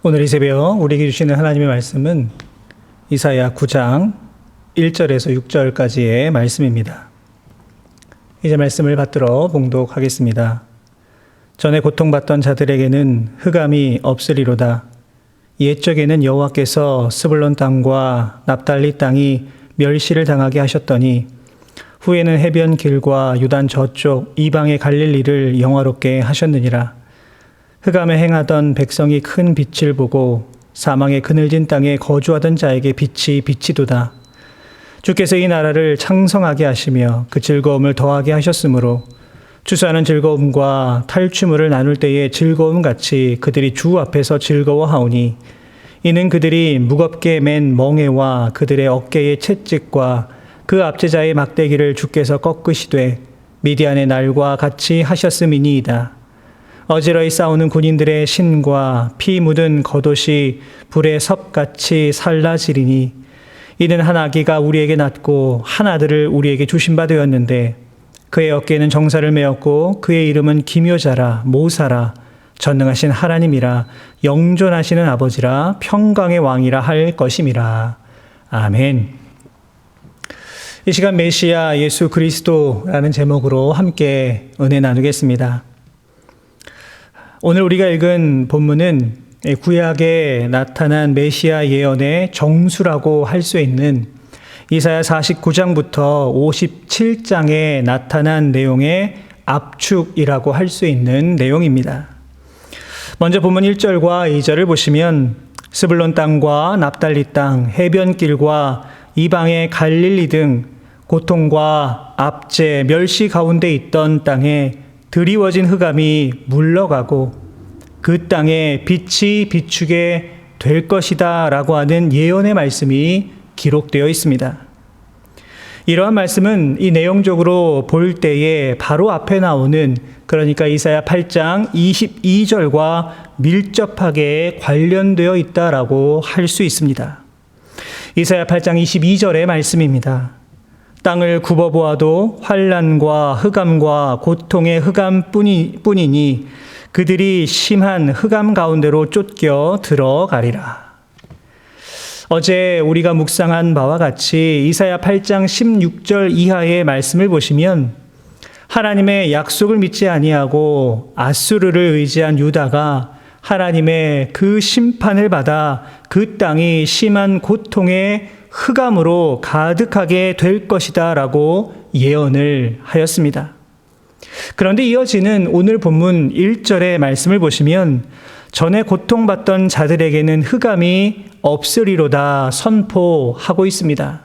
오늘 이 새벽 우리에게 주시는 하나님의 말씀은 이사야 9장 1절에서 6절까지의 말씀입니다. 이제 말씀을 받들어 봉독하겠습니다. 전에 고통받던 자들에게는 흑암이 없으리로다. 옛적에는 여호와께서 스불론 땅과 납달리 땅이 멸시를 당하게 하셨더니 후에는 해변 길과 유단 저쪽 이방의 갈릴리를 영화롭게 하셨느니라. 흑암에 행하던 백성이 큰 빛을 보고 사망의 그늘진 땅에 거주하던 자에게 빛이 비치도다. 주께서 이 나라를 창성하게 하시며 그 즐거움을 더하게 하셨으므로 추수하는 즐거움과 탈취물을 나눌 때의 즐거움같이 그들이 주 앞에서 즐거워하오니 이는 그들이 무겁게 맨 멍에와 그들의 어깨의 채찍과 그 압제자의 막대기를 주께서 꺾으시되 미디안의 날과 같이 하셨음이니이다. 어지러이 싸우는 군인들의 신과 피 묻은 겉옷이 불의 섭같이 살라지리니 이는 한 아기가 우리에게 낳고 한 아들을 우리에게 주신 바 되었는데 그의 어깨에는 정사를 메었고 그의 이름은 기묘자라 모사라 전능하신 하나님이라 영존하시는 아버지라 평강의 왕이라 할 것임이라. 아멘. 이 시간 메시아 예수 그리스도라는 제목으로 함께 은혜 나누겠습니다. 오늘 우리가 읽은 본문은 구약에 나타난 메시아 예언의 정수라고 할 수 있는 이사야 49장부터 57장에 나타난 내용의 압축이라고 할 수 있는 내용입니다. 먼저 본문 1절과 2절을 보시면 스불론 땅과 납달리 땅, 해변길과 이방의 갈릴리 등 고통과 압제, 멸시 가운데 있던 땅에 드리워진 흑암이 물러가고 그 땅에 빛이 비추게 될 것이다 라고 하는 예언의 말씀이 기록되어 있습니다. 이러한 말씀은 이 내용적으로 볼 때에 바로 앞에 나오는 그러니까 이사야 8장 22절과 밀접하게 관련되어 있다라고 할 수 있습니다. 이사야 8장 22절의 말씀입니다. 땅을 굽어보아도 환난과 흑암과 고통의 흑암뿐이니 그들이 심한 흑암 가운데로 쫓겨 들어가리라. 어제 우리가 묵상한 바와 같이 이사야 8장 16절 이하의 말씀을 보시면 하나님의 약속을 믿지 아니하고 아수르를 의지한 유다가 하나님의 그 심판을 받아 그 땅이 심한 고통의 흑암으로 가득하게 될 것이다 라고 예언을 하였습니다. 그런데 이어지는 오늘 본문 1절의 말씀을 보시면 전에 고통받던 자들에게는 흑암이 없으리로다 선포하고 있습니다.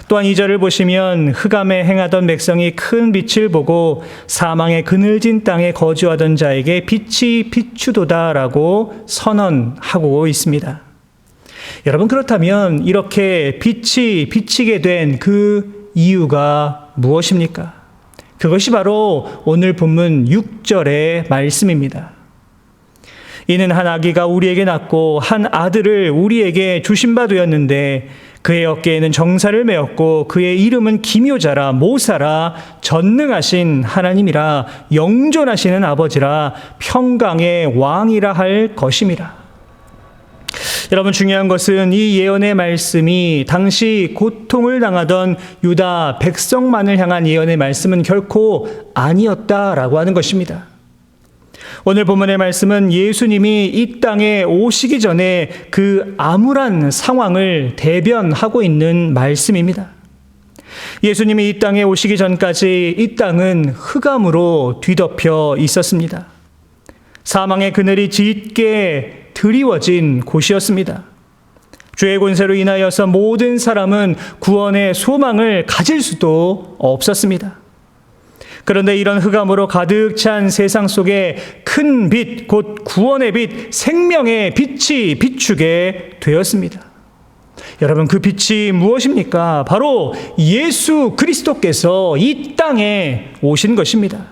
또한 2절을 보시면 흑암에 행하던 백성이 큰 빛을 보고 사망의 그늘진 땅에 거주하던 자에게 빛이 비추도다 라고 선언하고 있습니다. 여러분, 그렇다면 이렇게 빛이 비치게 된 그 이유가 무엇입니까? 그것이 바로 오늘 본문 6절의 말씀입니다. 이는 한 아기가 우리에게 낳고 한 아들을 우리에게 주신 바 되었는데 그의 어깨에는 정사를 메었고 그의 이름은 기묘자라 모사라 전능하신 하나님이라 영존하시는 아버지라 평강의 왕이라 할 것임이라. 여러분, 중요한 것은 이 예언의 말씀이 당시 고통을 당하던 유다 백성만을 향한 예언의 말씀은 결코 아니었다라고 하는 것입니다. 오늘 본문의 말씀은 예수님이 이 땅에 오시기 전에 그 암울한 상황을 대변하고 있는 말씀입니다. 예수님이 이 땅에 오시기 전까지 이 땅은 흑암으로 뒤덮여 있었습니다. 사망의 그늘이 짙게 드리워진 곳이었습니다. 죄의 권세로 인하여서 모든 사람은 구원의 소망을 가질 수도 없었습니다. 그런데 이런 흑암으로 가득 찬 세상 속에 큰 빛, 곧 구원의 빛, 생명의 빛이 비추게 되었습니다. 여러분, 그 빛이 무엇입니까? 바로 예수 그리스도께서 이 땅에 오신 것입니다.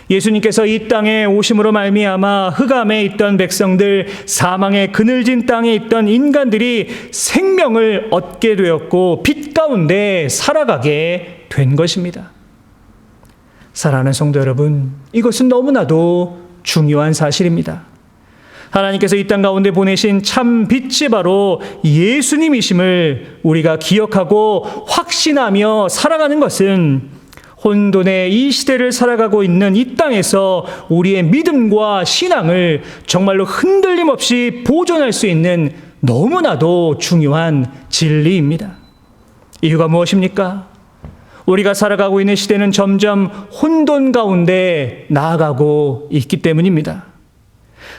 예수님께서 이 땅에 오심으로 말미암아 흑암에 있던 백성들, 사망의 그늘진 땅에 있던 인간들이 생명을 얻게 되었고 빛 가운데 살아가게 된 것입니다. 사랑하는 성도 여러분, 이것은 너무나도 중요한 사실입니다. 하나님께서 이 땅 가운데 보내신 참 빛이 바로 예수님이심을 우리가 기억하고 확신하며 살아가는 것은 혼돈의 이 시대를 살아가고 있는 이 땅에서 우리의 믿음과 신앙을 정말로 흔들림 없이 보존할 수 있는 너무나도 중요한 진리입니다. 이유가 무엇입니까? 우리가 살아가고 있는 시대는 점점 혼돈 가운데 나아가고 있기 때문입니다.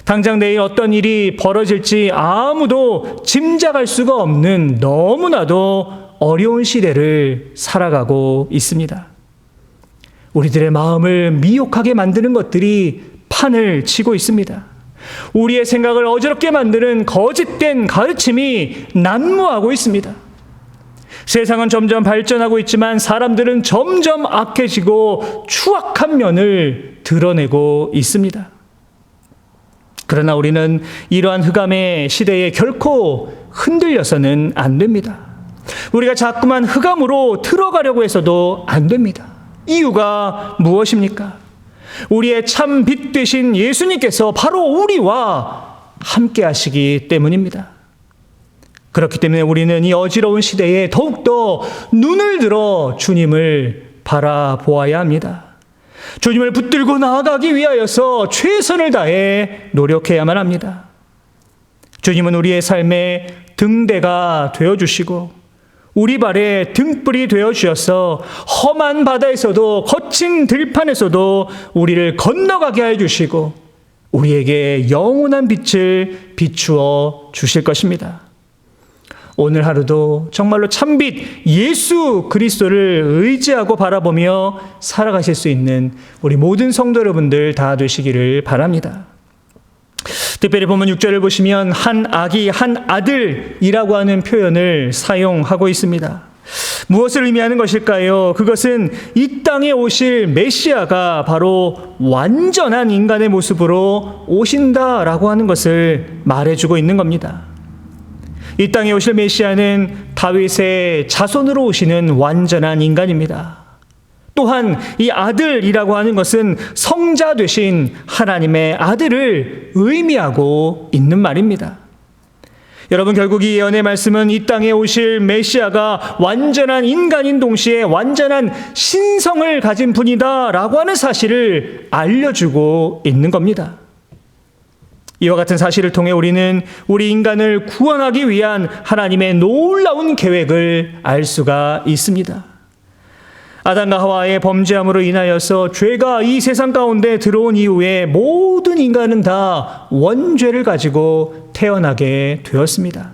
당장 내일 어떤 일이 벌어질지 아무도 짐작할 수가 없는 너무나도 어려운 시대를 살아가고 있습니다. 우리들의 마음을 미혹하게 만드는 것들이 판을 치고 있습니다. 우리의 생각을 어지럽게 만드는 거짓된 가르침이 난무하고 있습니다. 세상은 점점 발전하고 있지만 사람들은 점점 악해지고 추악한 면을 드러내고 있습니다. 그러나 우리는 이러한 흑암의 시대에 결코 흔들려서는 안 됩니다. 우리가 자꾸만 흑암으로 들어가려고 해서도 안 됩니다. 이유가 무엇입니까? 우리의 참 빛 되신 예수님께서 바로 우리와 함께 하시기 때문입니다. 그렇기 때문에 우리는 이 어지러운 시대에 더욱더 눈을 들어 주님을 바라보아야 합니다. 주님을 붙들고 나아가기 위하여서 최선을 다해 노력해야만 합니다. 주님은 우리의 삶의 등대가 되어주시고 우리 발에 등불이 되어주셔서 험한 바다에서도 거친 들판에서도 우리를 건너가게 해주시고 우리에게 영원한 빛을 비추어 주실 것입니다. 오늘 하루도 정말로 참빛 예수 그리스도를 의지하고 바라보며 살아가실 수 있는 우리 모든 성도 여러분들 다 되시기를 바랍니다. 특별히 보면 6절을 보시면 한 아기 한 아들이라고 하는 표현을 사용하고 있습니다. 무엇을 의미하는 것일까요? 그것은 이 땅에 오실 메시아가 바로 완전한 인간의 모습으로 오신다라고 하는 것을 말해주고 있는 겁니다. 이 땅에 오실 메시아는 다윗의 자손으로 오시는 완전한 인간입니다. 또한 이 아들이라고 하는 것은 성자 되신 하나님의 아들을 의미하고 있는 말입니다. 여러분, 결국 이 예언의 말씀은 이 땅에 오실 메시아가 완전한 인간인 동시에 완전한 신성을 가진 분이다라고 하는 사실을 알려주고 있는 겁니다. 이와 같은 사실을 통해 우리는 우리 인간을 구원하기 위한 하나님의 놀라운 계획을 알 수가 있습니다. 아담과 하와의 범죄함으로 인하여서 죄가 이 세상 가운데 들어온 이후에 모든 인간은 다 원죄를 가지고 태어나게 되었습니다.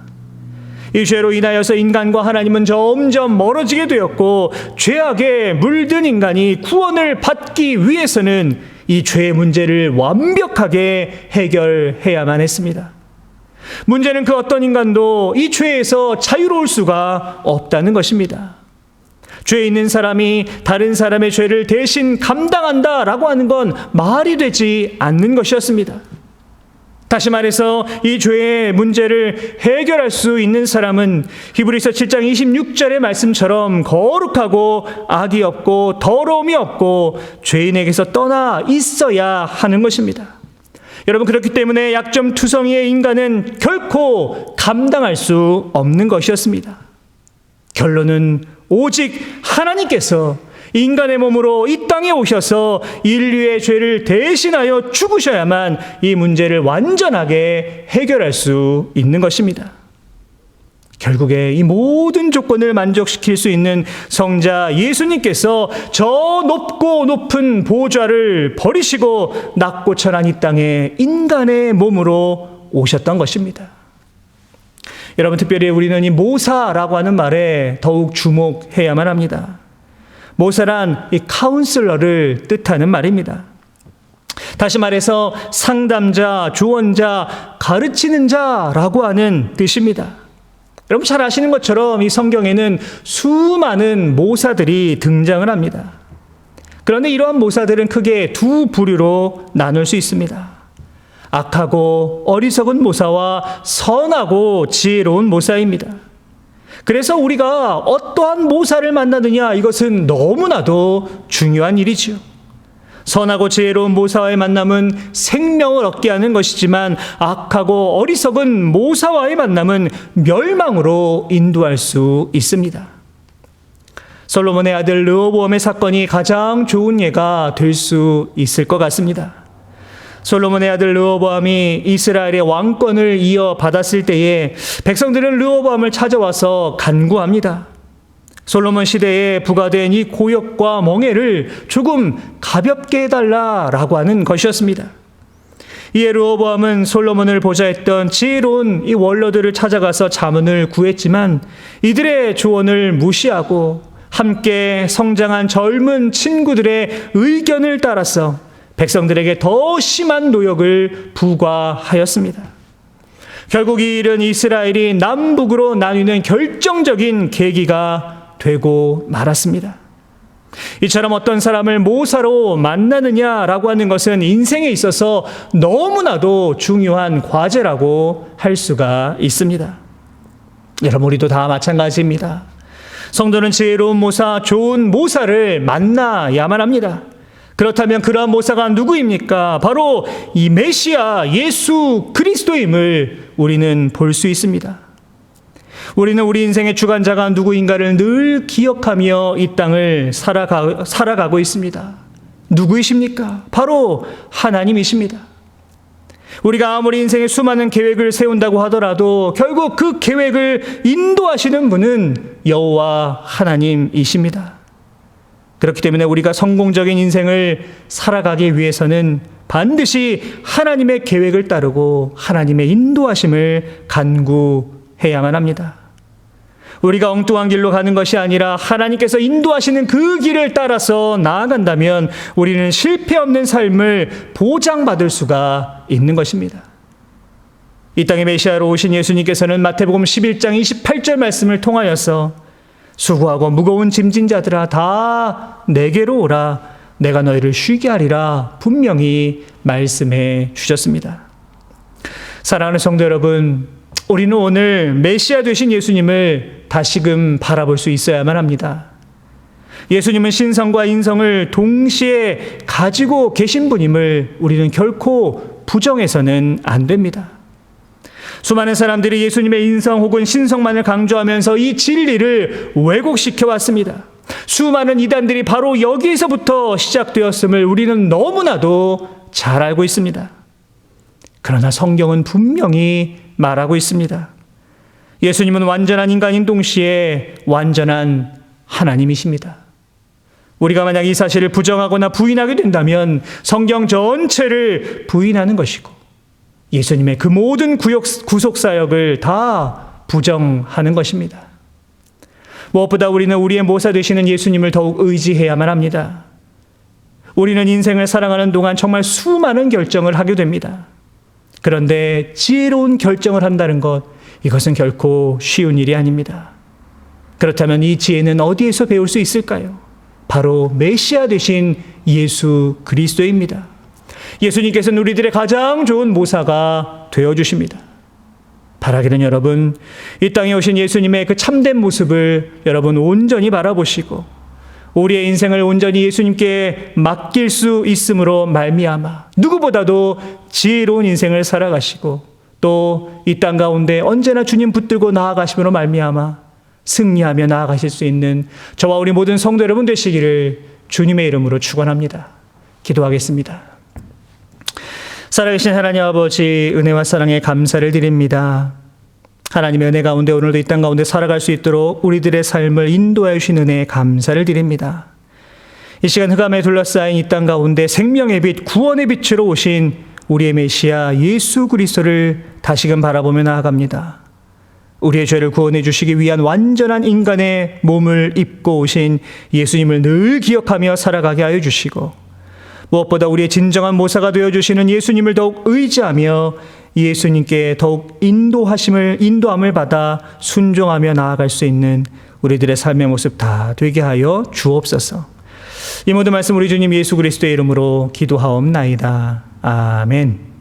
이 죄로 인하여서 인간과 하나님은 점점 멀어지게 되었고 죄악에 물든 인간이 구원을 받기 위해서는 이 죄의 문제를 완벽하게 해결해야만 했습니다. 문제는 그 어떤 인간도 이 죄에서 자유로울 수가 없다는 것입니다. 죄에 있는 사람이 다른 사람의 죄를 대신 감당한다라고 하는 건 말이 되지 않는 것이었습니다. 다시 말해서 이 죄의 문제를 해결할 수 있는 사람은 히브리서 7장 26절의 말씀처럼 거룩하고 악이 없고 더러움이 없고 죄인에게서 떠나 있어야 하는 것입니다. 여러분, 그렇기 때문에 약점투성이의 인간은 결코 감당할 수 없는 것이었습니다. 결론은 오직 하나님께서 인간의 몸으로 이 땅에 오셔서 인류의 죄를 대신하여 죽으셔야만 이 문제를 완전하게 해결할 수 있는 것입니다. 결국에 이 모든 조건을 만족시킬 수 있는 성자 예수님께서 저 높고 높은 보좌를 버리시고 낮고 천한 이 땅에 인간의 몸으로 오셨던 것입니다. 여러분, 특별히 우리는 이 모사라고 하는 말에 더욱 주목해야만 합니다. 모사란 이 카운슬러를 뜻하는 말입니다. 다시 말해서 상담자, 조언자, 가르치는 자라고 하는 뜻입니다. 여러분 잘 아시는 것처럼 이 성경에는 수많은 모사들이 등장을 합니다. 그런데 이러한 모사들은 크게 두 부류로 나눌 수 있습니다. 악하고 어리석은 모사와 선하고 지혜로운 모사입니다. 그래서 우리가 어떠한 모사를 만나느냐, 이것은 너무나도 중요한 일이지요. 선하고 지혜로운 모사와의 만남은 생명을 얻게 하는 것이지만 악하고 어리석은 모사와의 만남은 멸망으로 인도할 수 있습니다. 솔로몬의 아들 르호보암의 사건이 가장 좋은 예가 될 수 있을 것 같습니다. 솔로몬의 아들 르호보암이 이스라엘의 왕권을 이어받았을 때에 백성들은 르호보암을 찾아와서 간구합니다. 솔로몬 시대에 부과된 이 고역과 멍해를 조금 가볍게 해달라라고 하는 것이었습니다. 이에 르호보암은 솔로몬을 보좌했던 지혜로운 이 원로들을 찾아가서 자문을 구했지만 이들의 조언을 무시하고 함께 성장한 젊은 친구들의 의견을 따라서 백성들에게 더 심한 노역을 부과하였습니다. 결국 이 일은 이스라엘이 남북으로 나뉘는 결정적인 계기가 되고 말았습니다. 이처럼 어떤 사람을 모사로 만나느냐라고 하는 것은 인생에 있어서 너무나도 중요한 과제라고 할 수가 있습니다. 여러분, 우리도 다 마찬가지입니다. 성도는 지혜로운 모사, 좋은 모사를 만나야만 합니다. 그렇다면 그러한 모사가 누구입니까? 바로 이 메시아 예수 그리스도임을 우리는 볼 수 있습니다. 우리는 우리 인생의 주관자가 누구인가를 늘 기억하며 이 땅을 살아가고 있습니다. 누구이십니까? 바로 하나님이십니다. 우리가 아무리 인생에 수많은 계획을 세운다고 하더라도 결국 그 계획을 인도하시는 분은 여호와 하나님이십니다. 그렇기 때문에 우리가 성공적인 인생을 살아가기 위해서는 반드시 하나님의 계획을 따르고 하나님의 인도하심을 간구해야만 합니다. 우리가 엉뚱한 길로 가는 것이 아니라 하나님께서 인도하시는 그 길을 따라서 나아간다면 우리는 실패 없는 삶을 보장받을 수가 있는 것입니다. 이 땅에 메시아로 오신 예수님께서는 마태복음 11장 28절 말씀을 통하여서 수고하고 무거운 짐진 자들아 다 내게로 오라, 내가 너희를 쉬게 하리라 분명히 말씀해 주셨습니다. 사랑하는 성도 여러분, 우리는 오늘 메시아 되신 예수님을 다시금 바라볼 수 있어야만 합니다. 예수님은 신성과 인성을 동시에 가지고 계신 분임을 우리는 결코 부정해서는 안 됩니다. 수많은 사람들이 예수님의 인성 혹은 신성만을 강조하면서 이 진리를 왜곡시켜 왔습니다. 수많은 이단들이 바로 여기에서부터 시작되었음을 우리는 너무나도 잘 알고 있습니다. 그러나 성경은 분명히 말하고 있습니다. 예수님은 완전한 인간인 동시에 완전한 하나님이십니다. 우리가 만약 이 사실을 부정하거나 부인하게 된다면 성경 전체를 부인하는 것이고 예수님의 그 모든 구속사역을 다 부정하는 것입니다. 무엇보다 우리는 우리의 모사 되시는 예수님을 더욱 의지해야만 합니다. 우리는 인생을 살아가는 동안 정말 수많은 결정을 하게 됩니다. 그런데 지혜로운 결정을 한다는 것, 이것은 결코 쉬운 일이 아닙니다. 그렇다면 이 지혜는 어디에서 배울 수 있을까요? 바로 메시아 되신 예수 그리스도입니다. 예수님께서는 우리들의 가장 좋은 모사가 되어주십니다. 바라기는 여러분, 이 땅에 오신 예수님의 그 참된 모습을 여러분 온전히 바라보시고 우리의 인생을 온전히 예수님께 맡길 수 있음으로 말미암아 누구보다도 지혜로운 인생을 살아가시고 또 이 땅 가운데 언제나 주님 붙들고 나아가심으로 말미암아 승리하며 나아가실 수 있는 저와 우리 모든 성도 여러분 되시기를 주님의 이름으로 축원합니다. 기도하겠습니다. 살아계신 하나님 아버지, 은혜와 사랑에 감사를 드립니다. 하나님의 은혜 가운데 오늘도 이 땅 가운데 살아갈 수 있도록 우리들의 삶을 인도하여 주신 은혜에 감사를 드립니다. 이 시간 흑암에 둘러싸인 이 땅 가운데 생명의 빛, 구원의 빛으로 오신 우리의 메시아 예수 그리스도를 다시금 바라보며 나아갑니다. 우리의 죄를 구원해 주시기 위한 완전한 인간의 몸을 입고 오신 예수님을 늘 기억하며 살아가게 하여 주시고 무엇보다 우리의 진정한 모사가 되어주시는 예수님을 더욱 의지하며 예수님께 더욱 인도함을 받아 순종하며 나아갈 수 있는 우리들의 삶의 모습 다 되게 하여 주옵소서. 이 모든 말씀 우리 주님 예수 그리스도의 이름으로 기도하옵나이다. 아멘.